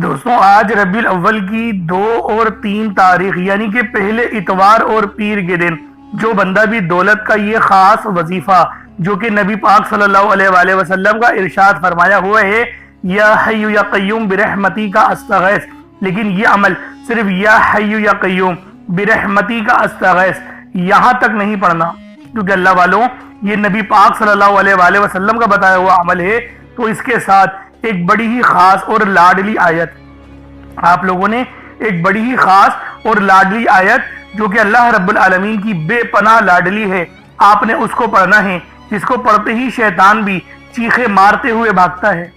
دوستوں آج ربیع الاول کی 2 اور 3 تاریخ یعنی کہ پہلے اتوار اور پیر کے دن جو بندہ بھی دولت کا یہ خاص وظیفہ جو کہ نبی پاک صلی اللہ علیہ وآلہ وسلم کا ارشاد فرمایا ہوا ہے یا حی یا قیوم برحمتی کا استغیث، لیکن یہ عمل صرف یا حی یا قیوم برحمتی کا استغیث یہاں تک نہیں پڑھنا، کیونکہ اللہ والوں یہ نبی پاک صلی اللہ علیہ وآلہ وسلم کا بتایا ہوا عمل ہے، تو اس کے ساتھ ایک بڑی ہی خاص اور لاڈلی آیت آپ لوگوں نے ایک بڑی ہی خاص اور لاڈلی آیت جو کہ اللہ رب العالمین کی بے پناہ لاڈلی ہے، آپ نے اس کو پڑھنا ہے، جس کو پڑھتے ہی شیطان بھی چیخے مارتے ہوئے بھاگتا ہے۔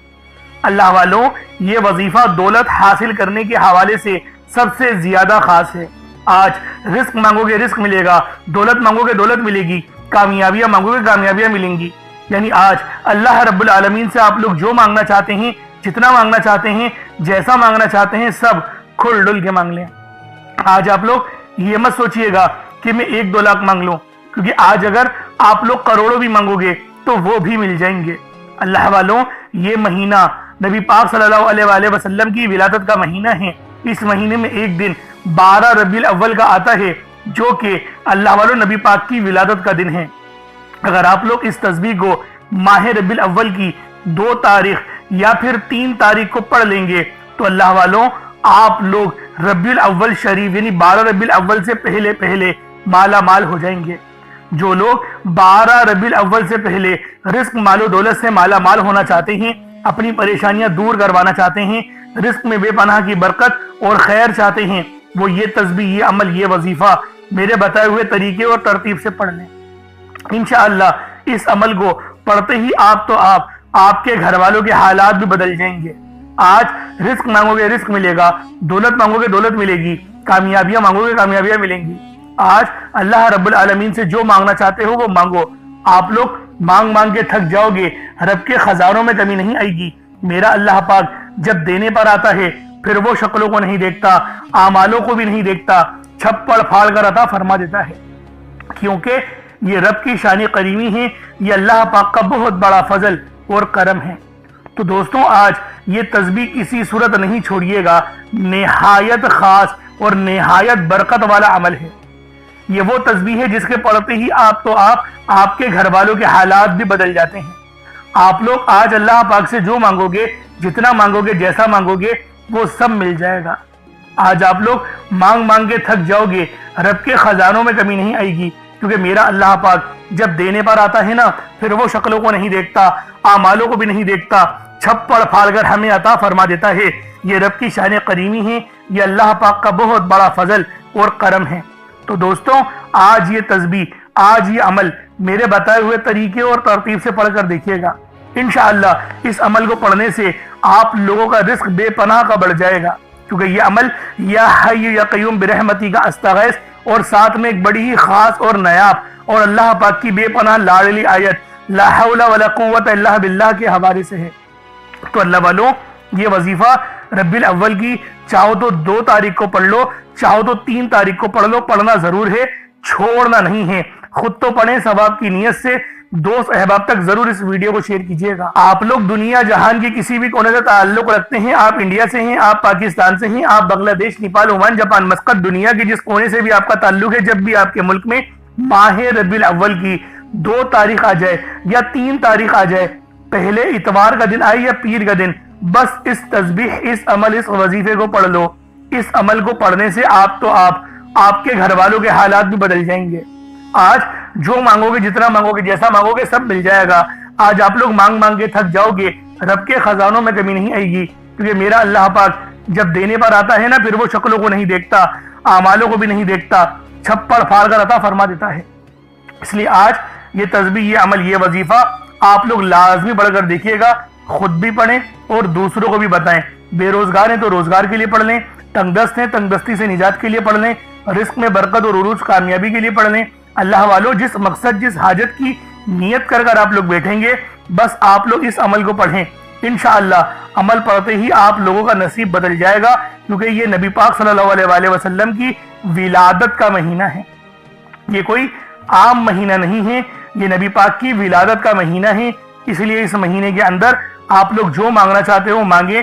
اللہ والوں یہ وظیفہ دولت حاصل کرنے کے حوالے سے سب سے زیادہ خاص ہے۔ آج رزق مانگو گے رزق ملے گا، دولت مانگو گے دولت ملے گی، کامیابیاں مانگو گے کامیابیاں ملیں گی، یعنی آج اللہ رب العالمین سے آپ لوگ جو مانگنا چاہتے ہیں، جتنا مانگنا چاہتے ہیں، جیسا مانگنا چاہتے ہیں، سب کھل ڈل کے مانگ لیں۔ آج آپ لوگ یہ مت سوچئے گا کہ میں 1-2 لاکھ مانگ لوں، کیونکہ آج اگر آپ لوگ کروڑوں بھی مانگو گے تو وہ بھی مل جائیں گے۔ اللہ والوں یہ مہینہ نبی پاک صلی اللہ علیہ وآلہ وسلم کی ولادت کا مہینہ ہے۔ اس مہینے میں ایک دن 12 ربیع الاول کا آتا ہے جو کہ اللہ والوں نبی پاک کی ولادت کا دن ہے۔ اگر آپ لوگ اس تسبیح کو ماہ ربیع الاول کی 2 تاریخ یا پھر 3 تاریخ کو پڑھ لیں گے تو اللہ والوں آپ لوگ ربیع الاول شریف یعنی 12 ربیع الاول سے پہلے مالا مال ہو جائیں گے۔ جو لوگ 12 ربیع الاول سے پہلے رزق مال و دولت سے مالا مال ہونا چاہتے ہیں، اپنی پریشانیاں دور کروانا چاہتے ہیں، رزق میں بے پناہ کی برکت اور خیر چاہتے ہیں، وہ یہ تسبیح، یہ عمل، یہ وظیفہ میرے بتائے ہوئے طریقے اور ترتیب سے پڑھ لیں۔ انشاءاللہ اس عمل کو پڑھتے ہی آپ کے گھر والوں کے حالات بھی بدل جائیں گے۔ آج رزق مانگو گے رزق ملے گا، دولت مانگو گے دولت ملے گی، کامیابیاں مانگو گے کامیابیاں ملیں گی۔ آج اللہ رب العالمین سے جو مانگنا چاہتے ہو وہ مانگو۔ آپ لوگ مانگ مانگ کے تھک جاؤ گے، رب کے خزانوں میں کمی نہیں آئے گی۔ میرا اللہ پاک جب دینے پر آتا ہے پھر وہ شکلوں کو نہیں دیکھتا، اعمالوں کو بھی نہیں دیکھتا، چھپڑ پھاڑ کر عطا فرما دیتا ہے، کیونکہ یہ رب کی شان کریمی ہے، یہ اللہ پاک کا بہت بڑا فضل اور کرم ہے۔ تو دوستوں آج یہ تسبیح کسی صورت نہیں چھوڑیے گا، نہایت خاص اور نہایت برکت والا عمل ہے۔ یہ وہ تسبیح ہے جس کے پڑھتے ہی آپ کے گھر والوں کے حالات بھی بدل جاتے ہیں۔ آپ لوگ آج اللہ پاک سے جو مانگو گے، جتنا مانگو گے، جیسا مانگو گے، وہ سب مل جائے گا۔ آج آپ لوگ مانگ مانگ کے تھک جاؤ گے، رب کے خزانوں میں کمی نہیں آئے گی، کیونکہ میرا اللہ پاک جب دینے پر آتا ہے نا پھر وہ شکلوں کو نہیں دیکھتا، اعمالوں کو بھی نہیں دیکھتا، چھپڑ پھاڑ کر ہمیں عطا فرما دیتا ہے۔ یہ رب کی شان کریمی ہے، یہ اللہ پاک کا بہت بڑا فضل اور کرم ہے۔ تو دوستوں آج یہ تسبیح، آج یہ عمل میرے بتائے ہوئے طریقے اور ترتیب سے پڑھ کر دیکھیے گا۔ انشاءاللہ اس عمل کو پڑھنے سے آپ لوگوں کا رزق بے پناہ کا بڑھ جائے گا، کیونکہ یہ عمل یا حی یا قیوم برحمتی کا استغیث اور ساتھ میں ایک بڑی ہی خاص اور نایاب اور اللہ پاک کی بے پناہ لاڈلی آیت لا حول ولا قوت الا باللہ کے حوالے سے ہے۔ تو اللہ والوں یہ وظیفہ ربیع الاول کی چاہو تو 2 تاریخ کو پڑھ لو، چاہو تو 3 تاریخ کو پڑھ لو، پڑھنا ضرور ہے، چھوڑنا نہیں ہے۔ خود تو پڑھیں ثواب کی نیت سے، دوست احباب تک ضرور اس ویڈیو کو شیئر کیجیے گا۔ آپ لوگ دنیا جہان کی کسی بھی کونے سے تعلق رکھتے ہیں، آپ انڈیا سے ہیں، آپ پاکستان سے ہیں، آپ بنگلہ دیش، نیپال، عمان، جاپان، مسقط، دنیا کے جس کونے سے بھی آپ کا تعلق ہے، جب بھی آپ کے ملک میں ماہ ربیع الاول کی 2 تاریخ آ جائے یا 3 تاریخ آ جائے، پہلے اتوار کا دن آئے یا پیر کا دن، بس اس تسبیح، اس عمل، اس وظیفے کو پڑھ لو۔ اس عمل کو پڑھنے سے آپ کے گھر والوں کے حالات بھی بدل جائیں گے۔ آج جو مانگو گے، جتنا مانگو گے، جیسا مانگو گے، سب مل جائے گا۔ آج آپ لوگ مانگ مانگ کے تھک جاؤ گے، رب کے خزانوں میں کمی نہیں آئے گی، کیونکہ میرا اللہ پاک جب دینے پر آتا ہے نا پھر وہ شکلوں کو نہیں دیکھتا، اعمالوں کو بھی نہیں دیکھتا، چھپڑ پھاڑ کر عطا فرما دیتا ہے۔ اس لیے آج یہ تسبیح، یہ عمل، یہ وظیفہ آپ لوگ لازمی پڑھ کر دیکھیے گا، خود بھی پڑھیں اور دوسروں کو بھی بتائیں۔ بے روزگار ہیں تو روزگار کے لیے پڑھ لیں، تنگ دست ہیں تنگ دستی سے نجات کے لیے پڑھ لیں، رزق میں برکت اور عروج کامیابی کے لیے پڑھ لیں۔ اللہ والوں جس مقصد، جس حاجت کی نیت کر آپ لوگ بیٹھیں گے، بس آپ لوگ اس عمل کو پڑھیں۔ انشاءاللہ عمل پڑھتے ہی آپ لوگوں کا نصیب بدل جائے گا، کیونکہ یہ نبی پاک صلی اللہ علیہ وآلہ وسلم کی ولادت کا مہینہ ہے۔ یہ کوئی عام مہینہ نہیں ہے، یہ نبی پاک کی ولادت کا مہینہ ہے۔ اس لیے اس مہینے کے اندر آپ لوگ جو مانگنا چاہتے ہو مانگیں،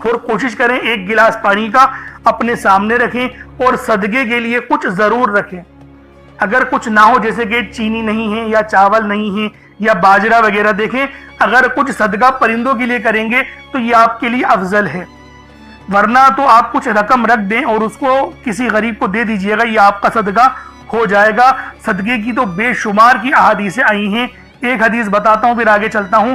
اور کوشش کریں ایک گلاس پانی کا اپنے سامنے رکھیں اور صدقے کے لیے کچھ ضرور رکھیں۔ اگر کچھ نہ ہو جیسے کہ چینی نہیں ہے یا چاول نہیں ہے یا باجرہ وغیرہ، دیکھیں اگر کچھ صدقہ پرندوں کے لیے کریں گے تو یہ آپ کے لیے افضل ہے، ورنہ تو آپ کچھ رقم رکھ دیں اور اس کو کسی غریب کو دے دیجئے گا، یہ آپ کا صدقہ ہو جائے گا۔ صدقے کی تو بے شمار کی احادیثیں آئی ہیں، ایک حدیث بتاتا ہوں پھر آگے چلتا ہوں۔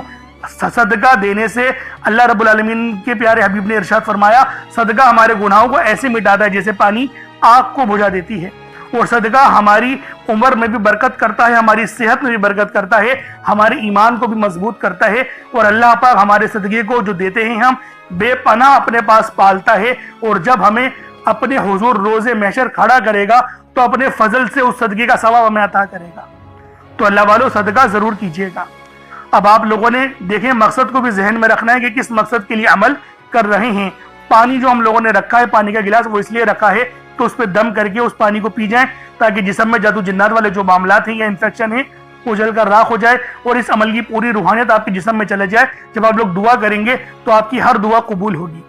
صدقہ دینے سے اللہ رب العالمین کے پیارے حبیب نے ارشاد فرمایا، صدقہ ہمارے گناہوں کو ایسے مٹاتا ہے جیسے پانی آگ کو بجھا دیتی ہے، اور صدقہ ہماری عمر میں بھی برکت کرتا ہے، ہماری صحت میں بھی برکت کرتا ہے، ہمارے ایمان کو بھی مضبوط کرتا ہے، اور اللہ پاک ہمارے صدقے کو جو دیتے ہیں ہم بے پناہ اپنے پاس پالتا ہے، اور جب ہمیں اپنے حضور روز محشر کھڑا کرے گا تو اپنے فضل سے اس صدقے کا ثواب ہمیں عطا کرے گا۔ تو اللہ والو صدقہ ضرور کیجیے گا۔ اب آپ لوگوں نے دیکھیں مقصد کو بھی ذہن میں رکھنا ہے کہ کس مقصد کے لیے عمل کر رہے ہیں۔ پانی جو ہم لوگوں نے رکھا ہے، پانی کا گلاس، وہ اس لیے رکھا ہے تو اس پہ دم کر کے اس پانی کو پی جائیں تاکہ جسم میں جادو جنات والے جو معاملات ہیں یا انفیکشن ہیں وہ جل کر راکھ ہو جائے، اور اس عمل کی پوری روحانیت آپ کے جسم میں چلے جائے۔ جب آپ لوگ دعا کریں گے تو آپ کی ہر دعا قبول ہوگی۔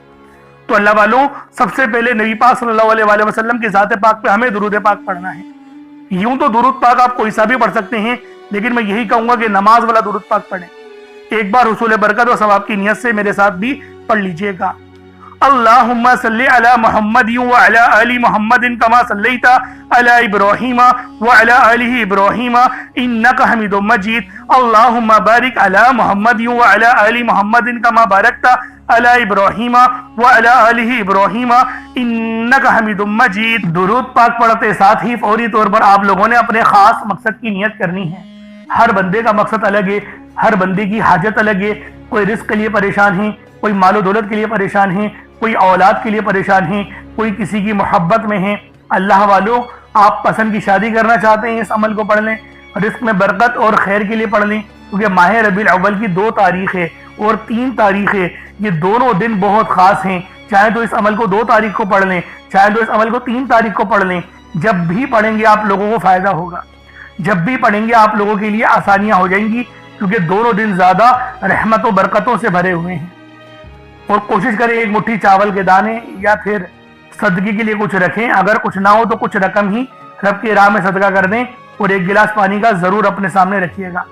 تو اللہ والوں، سب سے پہلے نبی پاک صلی اللہ علیہ وآلہ وسلم کی ذات پاک پہ ہمیں درود پاک پڑھنا ہے۔ یوں تو درود پاک آپ کوئی سا بھی پڑھ سکتے ہیں، لیکن میں یہی کہوں گا کہ نماز والا درود پاک پڑھیں۔ ایک بار حصول برکت و ثواب کی نیت سے میرے ساتھ بھی پڑھ لیجئے گا۔ اللہم صلی علی محمد وعلی آل محمد کما صلیت علی ابراہیم وعلی آل ابراہیم انکا حمید مجید۔ اللہم بارک علی محمد وعلی آل محمد کما بارکت علی ابراہیم وعلی آل ابراہیم انکا حمید مجید۔ درود پاک پڑھتے ساتھ ہی فوری طور پر آپ لوگوں نے اپنے خاص مقصد کی نیت کرنی ہے۔ ہر بندے کا مقصد الگ ہے، ہر بندے کی حاجت الگ ہے۔ کوئی رزق کے لیے پریشان ہے، کوئی مال و دولت کے لیے پریشان ہے، کوئی اولاد کے لیے پریشان ہے، کوئی کسی کی محبت میں ہے۔ اللہ والوں، آپ پسند کی شادی کرنا چاہتے ہیں، اس عمل کو پڑھ لیں۔ رزق میں برکت اور خیر کے لیے پڑھ لیں، کیونکہ ماہ ربیع الاول کی 2 تاریخ ہے اور 3 تاریخ ہے، یہ دونوں دن بہت خاص ہیں۔ چاہے تو اس عمل کو 2 تاریخ کو پڑھ لیں، چاہے تو اس عمل کو 3 تاریخ کو پڑھ لیں، جب بھی پڑھیں گے آپ لوگوں کو فائدہ ہوگا، جب بھی پڑھیں گے آپ لوگوں کے لیے آسانیاں ہو جائیں گی، کیونکہ دونوں دن زیادہ رحمت و برکتوں سے بھرے ہوئے ہیں۔ اور کوشش کریں ایک مٹھی چاول کے دانے یا پھر صدقے کے لیے کچھ رکھیں، اگر کچھ نہ ہو تو کچھ رقم ہی رب کی راہ میں صدقہ کر دیں، اور ایک گلاس پانی کا ضرور اپنے سامنے رکھیے گا۔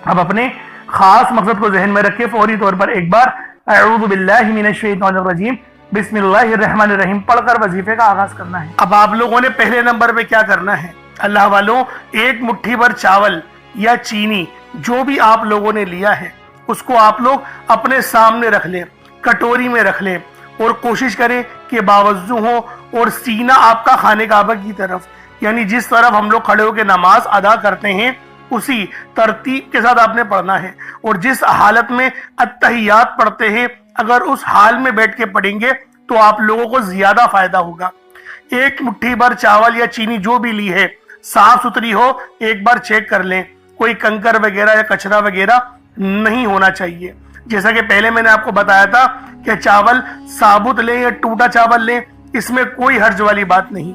اب اپنے خاص مقصد کو ذہن میں رکھے فوری طور پر ایک بار اعوذ باللہ من الشیطان الرجیم بسم اللہ الرحمن الرحیم پڑھ کر وظیفے کا آغاز کرنا ہے۔ اب آپ لوگوں نے پہلے نمبر پہ کیا کرنا ہے؟ اللہ والوں، ایک مٹھی بھر چاول یا چینی جو بھی آپ لوگوں نے لیا ہے اس کو آپ لوگ اپنے سامنے رکھ لیں، کٹوری میں رکھ لیں، اور کوشش کریں کہ باوضو ہو اور سینہ آپ کا خانہ کعبہ کی طرف، یعنی جس طرف ہم لوگ کھڑے ہو کے نماز ادا کرتے ہیں اسی ترتیب کے ساتھ آپ نے پڑھنا ہے۔ اور جس حالت میں اتحیات پڑھتے ہیں اگر اس حال میں بیٹھ کے پڑھیں گے تو آپ لوگوں کو زیادہ فائدہ ہوگا۔ ایک مٹھی بھر چاول یا چینی جو بھی لی ہے صاف ستھری ہو، ایک بار چیک کر لیں، کوئی کنکر وغیرہ یا کچرا وغیرہ نہیں ہونا چاہیے۔ جیسا کہ پہلے میں نے آپ کو بتایا تھا کہ چاول ثابت لیں یا ٹوٹا چاول لیں، اس میں کوئی حرج والی بات نہیں۔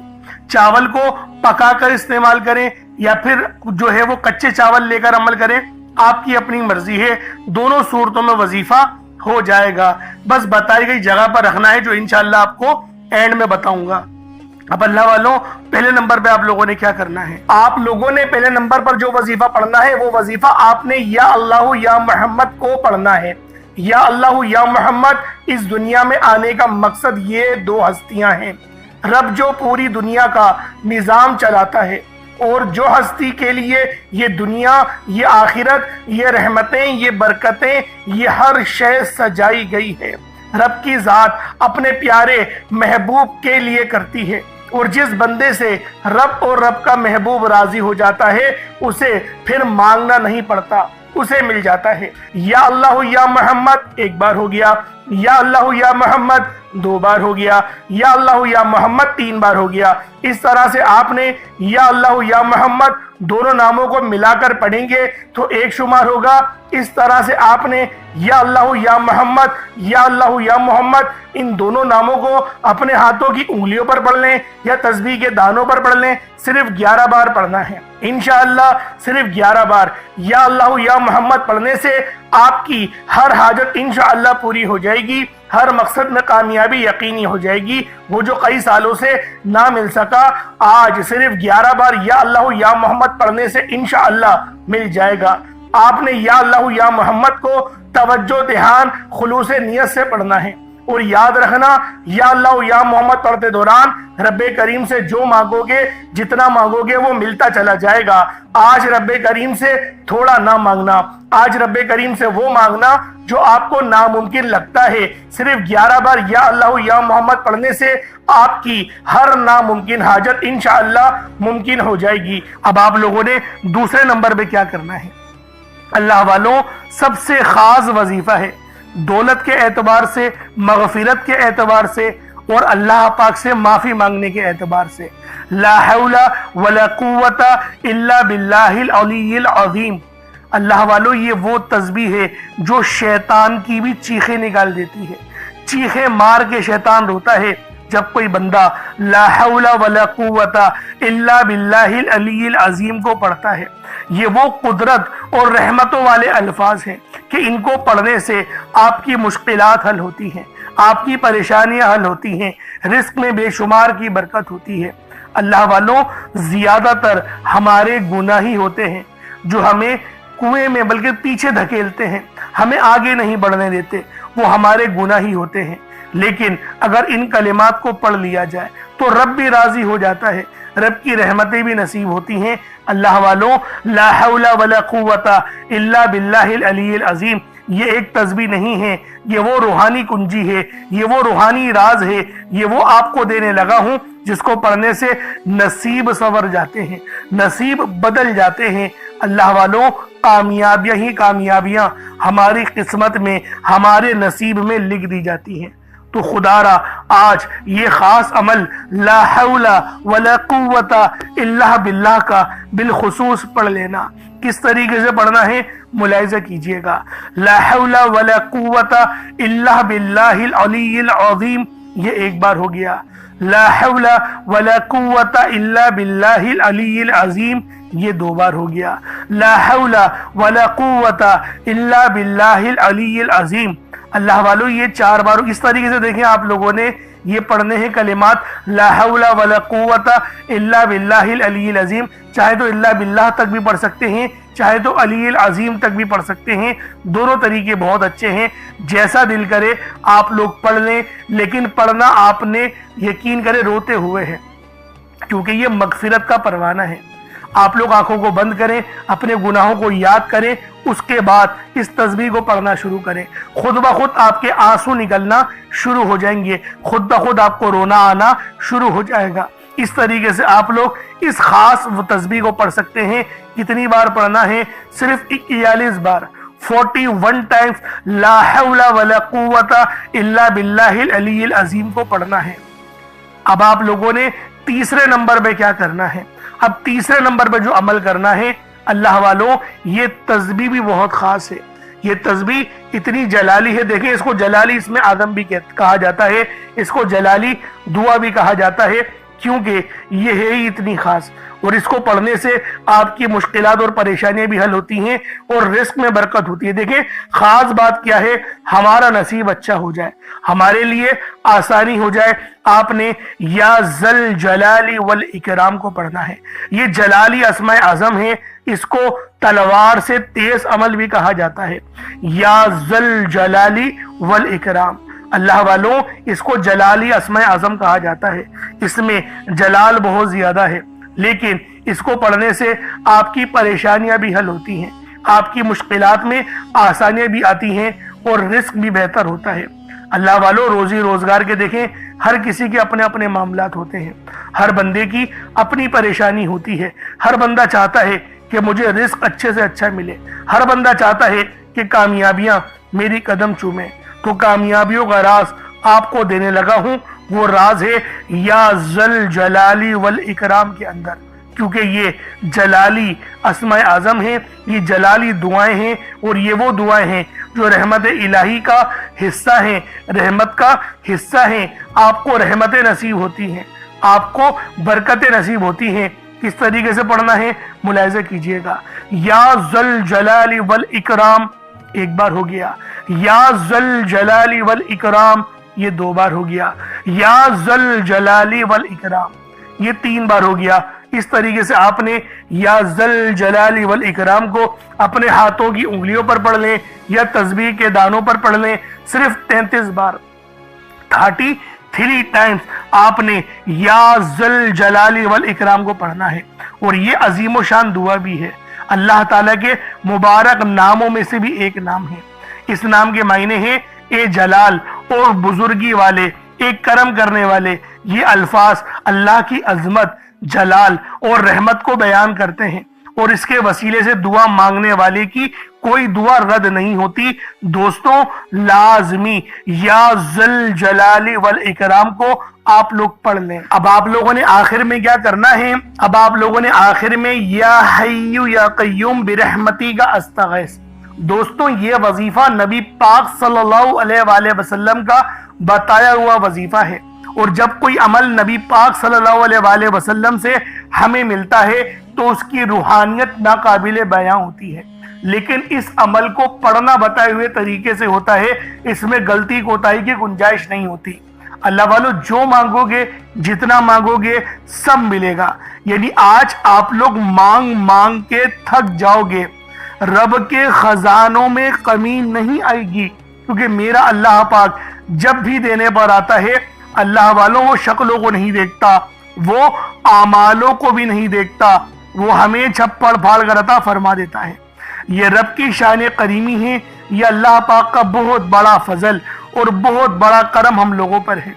چاول کو پکا کر استعمال کریں یا پھر جو ہے وہ کچے چاول لے کر عمل کریں، آپ کی اپنی مرضی ہے، دونوں صورتوں میں وظیفہ ہو جائے گا۔ بس بتائی گئی جگہ پر رکھنا ہے جو انشاءاللہ آپ کو اینڈ میں بتاؤں گا۔ اب اللہ والوں، پہلے نمبر پہ آپ لوگوں نے کیا کرنا ہے؟ آپ لوگوں نے پہلے نمبر پر جو وظیفہ پڑھنا ہے وہ وظیفہ آپ نے یا اللہ یا محمد کو پڑھنا ہے۔ یا اللہ یا محمد، اس دنیا میں آنے کا مقصد یہ 2 ہستیاں ہیں۔ رب جو پوری دنیا کا نظام چلاتا ہے، اور جو ہستی کے لیے یہ دنیا، یہ آخرت، یہ رحمتیں، یہ برکتیں، یہ ہر شے سجائی گئی ہے، رب کی ذات اپنے پیارے محبوب کے لیے کرتی ہے۔ اور جس بندے سے رب اور رب کا محبوب راضی ہو جاتا ہے اسے پھر مانگنا نہیں پڑتا، اسے مل جاتا ہے۔ یا اللہ یا محمد 1 بار ہو گیا، یا اللہ یا محمد 2 بار ہو گیا، یا اللہ یا محمد 3 بار ہو گیا۔ اس طرح سے آپ نے یا اللہ یا محمد دونوں ناموں کو ملا کر پڑھیں گے تو 1 شمار ہوگا۔ اس طرح سے آپ نے یا اللہ یا محمد، یا اللہ یا محمد، ان دونوں ناموں کو اپنے ہاتھوں کی انگلیوں پر پڑھ لیں یا تسبیح کے دانوں پر پڑھ لیں، صرف 11 بار پڑھنا ہے انشاءاللہ، صرف 11 بار یا اللہ یا محمد پڑھنے سے آپ کی ہر حاجت انشاءاللہ پوری ہو جائے گی، ہر مقصد میں کامیابی یقینی ہو جائے گی، وہ جو کئی سالوں سے نہ مل سکا آج صرف 11 بار یا اللہ یا محمد پڑھنے سے انشاءاللہ مل جائے گا۔ آپ نے یا اللہ یا محمد کو توجہ، دھیان، خلوص نیت سے پڑھنا ہے، اور یاد رکھنا یا اللہ یا محمد پڑھتے دوران رب کریم سے جو مانگو گے، جتنا مانگو گے وہ ملتا چلا جائے گا۔ آج رب کریم سے تھوڑا نہ مانگنا، آج رب کریم سے وہ مانگنا جو آپ کو ناممکن لگتا ہے۔ صرف 11 بار یا اللہ یا محمد پڑھنے سے آپ کی ہر ناممکن حاجت انشاءاللہ ممکن ہو جائے گی۔ اب آپ لوگوں نے دوسرے نمبر پہ کیا کرنا ہے؟ اللہ والوں، سب سے خاص وظیفہ ہے، دولت کے اعتبار سے، مغفرت کے اعتبار سے، اور اللہ پاک سے معافی مانگنے کے اعتبار سے، لا حول ولا قوت الا باللہ العلی العظیم۔ اللہ والوں، یہ وہ تسبیح ہے جو شیطان کی بھی چیخیں نکال دیتی ہے۔ چیخیں مار کے شیطان روتا ہے جب کوئی بندہ لا حول ولا قوت الا باللہ العلی العظیم کو پڑھتا ہے۔ یہ وہ قدرت اور رحمتوں والے الفاظ ہیں کہ ان کو پڑھنے سے آپ کی مشکلات حل ہوتی ہیں، آپ کی پریشانیاں حل ہوتی ہیں، رزق میں بے شمار کی برکت ہوتی ہے۔ اللہ والوں، زیادہ تر ہمارے گناہ ہی ہوتے ہیں جو ہمیں کنویں میں بلکہ پیچھے دھکیلتے ہیں، ہمیں آگے نہیں بڑھنے دیتے، وہ ہمارے گناہ ہی ہوتے ہیں۔ لیکن اگر ان کلمات کو پڑھ لیا جائے تو رب بھی راضی ہو جاتا ہے، رب کی رحمتیں بھی نصیب ہوتی ہیں۔ اللہ والوں، لا حول ولا قوت الا باللہ العلی العظیم یہ ایک تسبیح نہیں ہے، یہ وہ روحانی کنجی ہے، یہ وہ روحانی راز ہے، یہ وہ آپ کو دینے لگا ہوں جس کو پڑھنے سے نصیب سنور جاتے ہیں، نصیب بدل جاتے ہیں۔ اللہ والوں، کامیابیاں ہی کامیابیاں ہماری قسمت میں، ہمارے نصیب میں لکھ دی جاتی ہیں۔ تو خدا را آج یہ خاص عمل لا حول ولا قوت الا باللہ کا بالخصوص پڑھ لینا۔ کس طریقے سے پڑھنا ہے ملاحظہ کیجئے گا۔ لا حول ولا قوت الا باللہ العلی العظیم یہ ایک بار ہو گیا، لا حول ولا قوت الا باللہ العلی العظیم یہ 2 بار ہو گیا، لا حول ولا قوت الا باللہ العلی العظیم۔ اللہ والوں، یہ 4 بار اس طریقے سے دیکھیں آپ لوگوں نے یہ پڑھنے ہیں کلمات لا حول ولا قوت الا باللہ العلی العظیم۔ چاہے تو الا باللہ تک بھی پڑھ سکتے ہیں، چاہے تو علی العظیم تک بھی پڑھ سکتے ہیں، دونوں طریقے بہت اچھے ہیں، جیسا دل کرے آپ لوگ پڑھ لیں، لیکن پڑھنا آپ نے یقین کرے روتے ہوئے ہے، کیونکہ یہ مغفرت کا پروانہ ہے۔ آپ لوگ آنکھوں کو بند کریں، اپنے گناہوں کو یاد کریں، اس کے بعد اس تسبیح کو پڑھنا شروع کریں، خود بخود آپ کے آنسو نکلنا شروع ہو جائیں گے، خود بخود آپ کو رونا آنا شروع ہو جائے گا۔ اس طریقے سے آپ لوگ اس خاص تسبیح کو پڑھ سکتے ہیں۔ کتنی بار پڑھنا ہے؟ صرف 41 بار، 41 ٹائمز لا حول ولا قوت الا باللہ العلی العظیم کو پڑھنا ہے۔ اب آپ لوگوں نے تیسرے نمبر پہ کیا کرنا ہے؟ اب تیسرے نمبر پہ جو عمل کرنا ہے اللہ والوں، یہ تسبیح بھی بہت خاص ہے۔ یہ تسبیح اتنی جلالی ہے، دیکھیں اس کو جلالی اسم اعظم بھی کہا جاتا ہے، اس کو جلالی دعا بھی کہا جاتا ہے، کیونکہ یہ ہے ہی اتنی خاص، اور اس کو پڑھنے سے آپ کی مشکلات اور پریشانیاں بھی حل ہوتی ہیں اور رزق میں برکت ہوتی ہے۔ دیکھیں خاص بات کیا ہے، ہمارا نصیب اچھا ہو جائے، ہمارے لیے آسانی ہو جائے، آپ نے یا ذل جلالی والاکرام کو پڑھنا ہے۔ یہ جلالی اسماء اعظم ہے، اس کو تلوار سے تیز عمل بھی کہا جاتا ہے، یا ذل جلالی والاکرام۔ اللہ والوں، اس کو جلالی اسماء اعظم کہا جاتا ہے، اس میں جلال بہت زیادہ ہے، لیکن اس کو پڑھنے سے آپ کی پریشانیاں بھی حل ہوتی ہیں، آپ کی مشکلات میں آسانیاں بھی آتی ہیں اور رزق بھی بہتر ہوتا ہے۔ اللہ والوں، روزی روزگار کے دیکھیں ہر کسی کے اپنے اپنے معاملات ہوتے ہیں، ہر بندے کی اپنی پریشانی ہوتی ہے، ہر بندہ چاہتا ہے کہ مجھے رزق اچھے سے اچھا ملے، ہر بندہ چاہتا ہے کہ کامیابیاں میری قدم چومیں۔ تو کامیابیوں کا راز آپ کو دینے لگا ہوں، وہ راز ہے یا ذل جلالی والاکرام کے اندر، کیونکہ یہ جلالی اسماء اعظم ہیں، یہ جلالی دعائیں ہیں، اور یہ وہ دعائیں ہیں جو رحمت الہی کا حصہ ہیں، رحمت کا حصہ ہیں، آپ کو رحمتیں نصیب ہوتی ہیں، آپ کو برکتیں نصیب ہوتی ہیں۔ کس طریقے سے پڑھنا ہے ملاحظہ کیجئے گا۔ یا ذل جلال والاکرام ایک بار ہو گیا، یا ذل جلال والاکرام یہ 2 بار ہو گیا، یا ذل جلال والاکرام یہ 3 بار ہو گیا۔ اس طریقے سے آپ نے یا ذل جلال والاکرام کو اپنے ہاتھوں کی انگلیوں پر پڑھ لیں یا تسبیح کے دانوں پر پڑھ لیں، صرف 33 بار 33 ٹائمز آپ نے یا ذل جلال والاکرام کو پڑھنا ہے۔ اور یہ عظیم و شان دعا بھی ہے، اللہ تعالیٰ کے مبارک ناموں میں سے بھی ایک نام ہے۔ اس نام کے معنی ہیں اے جلال اور بزرگی والے، ایک کرم کرنے والے۔ یہ الفاظ اللہ کی عظمت، جلال اور رحمت کو بیان کرتے ہیں، اور اس کے وسیلے سے دعا مانگنے والے کی کوئی دعا رد نہیں ہوتی۔ دوستوں لازمی یا ذل جلال والاکرام کو آپ لوگ پڑھ لیں۔ اب آپ لوگوں نے آخر میں کیا کرنا ہے؟ اب آپ لوگوں نے آخر میں یا حی یا قیوم برحمتی کا استغیث۔ دوستوں یہ وظیفہ نبی پاک صلی اللہ علیہ وآلہ وسلم کا بتایا ہوا وظیفہ ہے، اور جب کوئی عمل نبی پاک صلی اللہ علیہ وآلہ وسلم سے ہمیں ملتا ہے تو اس کی روحانیت ناقابل بیان ہوتی ہے، لیکن اس عمل کو پڑھنا بتائے ہوئے طریقے سے ہوتا ہے، اس میں غلطی کوتاہی کی گنجائش نہیں ہوتی۔ اللہ والو جو مانگو گے، جتنا مانگو گے سب ملے گا۔ یعنی آج آپ لوگ مانگ مانگ کے تھک جاؤ گے، رب کے خزانوں میں کمی نہیں آئے گی، کیونکہ میرا اللہ پاک جب بھی دینے پر آتا ہے اللہ والوں وہ شکلوں کو نہیں دیکھتا، وہ اعمالوں کو بھی نہیں دیکھتا، وہ ہمیں چھپڑ پھاڑ کر عطا فرما دیتا ہے۔ یہ رب کی شان کریمی ہے، یہ اللہ پاک کا بہت بڑا فضل اور بہت بڑا کرم ہم لوگوں پر ہے۔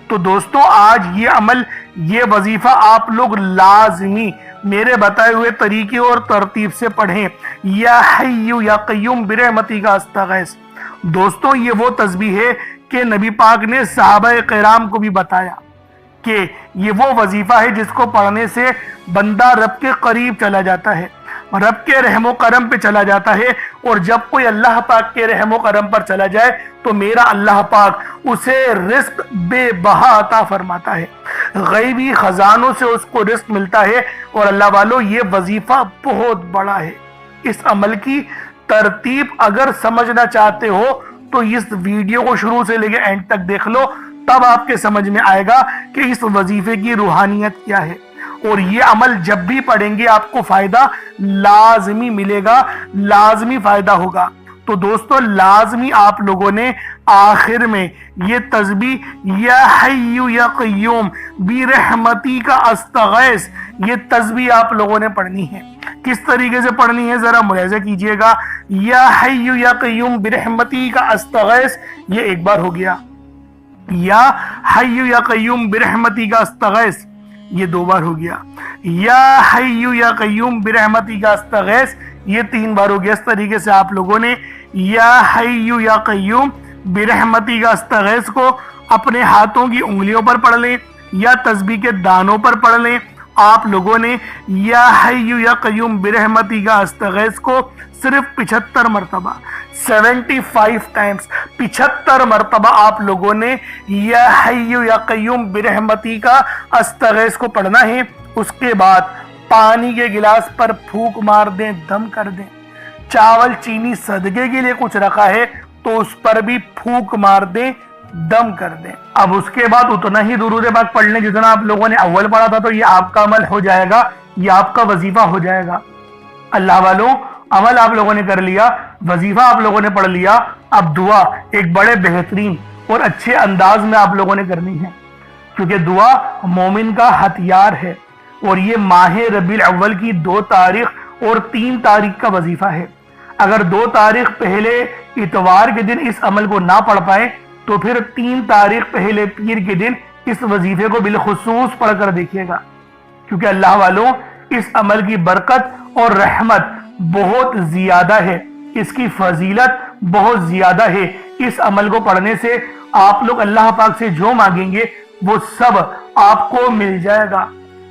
تو دوستوں آج یہ عمل، یہ وظیفہ آپ لوگ لازمی میرے بتائے ہوئے طریقے اور ترتیب سے پڑھیں، یا حی یا قیوم برحمتی کا استغیث۔ دوستوں یہ وہ تسبیح ہے کہ نبی پاک نے صحابہ کرام کو بھی بتایا کہ یہ وہ وظیفہ ہے جس کو پڑھنے سے بندہ رب کے قریب چلا جاتا ہے، رب کے رحم و کرم پہ چلا جاتا ہے، اور جب کوئی اللہ پاک کے رحم و کرم پر چلا جائے تو میرا اللہ پاک اسے رزق بے بہا عطا فرماتا ہے، غیبی خزانوں سے اس کو رزق ملتا ہے۔ اور اللہ والو یہ وظیفہ بہت بڑا ہے۔ اس عمل کی ترتیب اگر سمجھنا چاہتے ہو تو اس ویڈیو کو شروع سے لے کے اینڈ تک دیکھ لو، تب آپ کے سمجھ میں آئے گا کہ اس وظیفے کی روحانیت کیا ہے، اور یہ عمل جب بھی پڑھیں گے آپ کو فائدہ لازمی ملے گا، لازمی فائدہ ہوگا۔ تو دوستو لازمی آپ لوگوں نے آخر میں یہ تسبیح یا حی یا قیوم برحمتی کا استغیث، یہ تسبیح آپ لوگوں نے پڑھنی ہے۔ کس طریقے سے پڑھنی ہے ذرا ملاحظہ کیجئے گا۔ یا حی یا قیوم برحمتی کا استغیث یہ ایک بار ہو گیا، یا حی یا قیوم برحمتی کا استغیث یہ 2 بار ہو گیا، یا حی یا قیوم برحمتی کا استغیث یہ 3 بار ہو گیا۔ اس طریقے سے آپ لوگوں نے یا حی یا قیوم برحمتی کا استغیث کو اپنے ہاتھوں کی انگلیوں پر پڑھ لیں یا تسبیح کے دانوں پر پڑھ لیں۔ آپ لوگوں نے یا حی یا قیوم برحمتی کا استغیث کو صرف 75 مرتبہ 75 ٹائمز 75 مرتبہ آپ لوگوں نے یا حی یا قیوم برحمتی کا استغیث کو پڑھنا ہے۔ اس کے بعد پانی کے گلاس پر پھونک مار دیں، دم کر دیں۔ چاول چینی صدقے کے لیے کچھ رکھا ہے تو اس پر بھی پھونک مار دیں، دم کر دیں۔ اب اس کے بعد اتنا ہی درود پاک پڑھ لیں جتنا آپ لوگوں نے اول پڑھا تھا، تو یہ آپ کا عمل ہو جائے گا، یہ آپ کا وظیفہ ہو جائے گا۔ اللہ والوں عمل آپ لوگوں نے کر لیا، وظیفہ آپ لوگوں نے پڑھ لیا، اب دعا ایک بڑے بہترین اور اچھے انداز میں آپ لوگوں نے کرنی ہے، کیونکہ دعا مومن کا ہتھیار ہے، اور یہ ماہ ربیع الاول کی 2 تاریخ اور 3 تاریخ کا وظیفہ ہے۔ اگر 2 تاریخ پہلے اتوار کے دن اس عمل کو نہ پڑھ پائے تو پھر 3 تاریخ پہلے پیر کے دن اس وظیفے کو بالخصوص پڑھ کر دیکھیے گا، کیونکہ اللہ والوں اس عمل کی برکت اور رحمت بہت زیادہ ہے، اس کی فضیلت بہت زیادہ ہے۔ اس عمل کو پڑھنے سے آپ لوگ اللہ پاک سے جو مانگیں گے وہ سب آپ کو مل جائے گا۔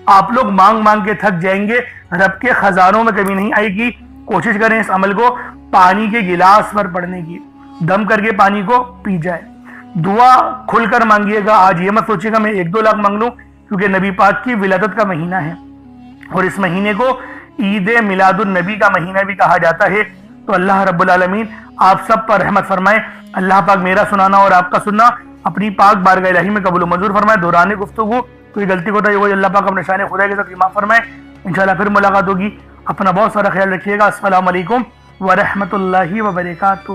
آپ لوگ مانگ مانگ کے تھک جائیں گے، رب کے خزانوں میں کمی نہیں آئے گی۔ کوشش کریں اس عمل کو پانی کے گلاس پر پڑھنے کی، دم کر کے پانی کو پی جائے۔ دعا کھل کر مانگیے گا، آج یہ مت سوچیے گا میں 1-2 لاکھ مانگ لوں، کیونکہ نبی پاک کی ولادت کا مہینہ ہے اور اس مہینے کو عید میلاد النبی کا مہینہ بھی کہا جاتا ہے۔ تو اللہ رب العالمین آپ سب پر رحمت فرمائے۔ اللہ پاک میرا سنانا اور آپ کا سننا اپنی پاک بارگاہ الہی میں قبول و منظور فرمائے۔ دوران گفتگو کوئی غلطی کوتا ہے وہ اللہ پاک اپنے شان خدا کے ساتھ معاف فرمائے۔ انشاءاللہ پھر ملاقات ہوگی۔ اپنا بہت سارا خیال رکھیے گا۔ السلام علیکم ورحمۃ اللہ وبرکاتہ۔